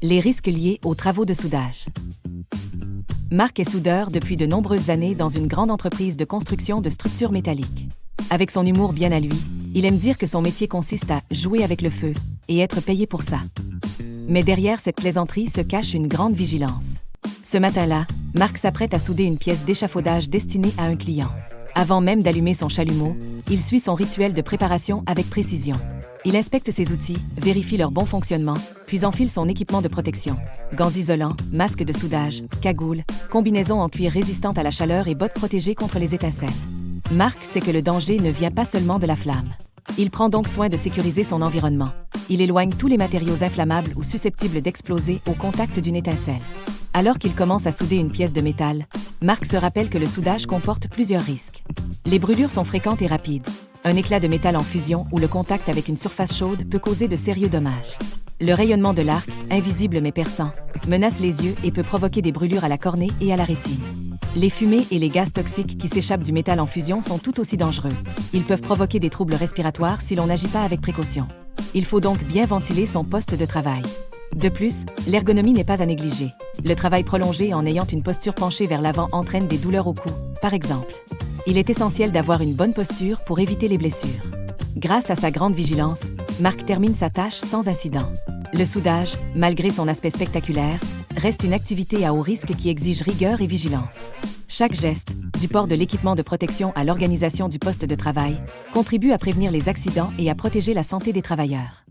Les risques liés aux travaux de soudage. Marc est soudeur depuis de nombreuses années dans une grande entreprise de construction de structures métalliques. Avec son humour bien à lui, il aime dire que son métier consiste à jouer avec le feu et être payé pour ça. Mais derrière cette plaisanterie se cache une grande vigilance. Ce matin-là, Marc s'apprête à souder une pièce d'échafaudage destinée à un client. Avant même d'allumer son chalumeau, il suit son rituel de préparation avec précision. Il inspecte ses outils, vérifie leur bon fonctionnement, puis enfile son équipement de protection. Gants isolants, masque de soudage, cagoule, combinaison en cuir résistante à la chaleur et bottes protégées contre les étincelles. Marc sait que le danger ne vient pas seulement de la flamme. Il prend donc soin de sécuriser son environnement. Il éloigne tous les matériaux inflammables ou susceptibles d'exploser au contact d'une étincelle. Alors qu'il commence à souder une pièce de métal, Marc se rappelle que le soudage comporte plusieurs risques. Les brûlures sont fréquentes et rapides. Un éclat de métal en fusion ou le contact avec une surface chaude peut causer de sérieux dommages. Le rayonnement de l'arc, invisible mais perçant, menace les yeux et peut provoquer des brûlures à la cornée et à la rétine. Les fumées et les gaz toxiques qui s'échappent du métal en fusion sont tout aussi dangereux. Ils peuvent provoquer des troubles respiratoires si l'on n'agit pas avec précaution. Il faut donc bien ventiler son poste de travail. De plus, l'ergonomie n'est pas à négliger. Le travail prolongé en ayant une posture penchée vers l'avant entraîne des douleurs au cou, par exemple. Il est essentiel d'avoir une bonne posture pour éviter les blessures. Grâce à sa grande vigilance, Marc termine sa tâche sans incident. Le soudage, malgré son aspect spectaculaire, reste une activité à haut risque qui exige rigueur et vigilance. Chaque geste, du port de l'équipement de protection à l'organisation du poste de travail, contribue à prévenir les accidents et à protéger la santé des travailleurs.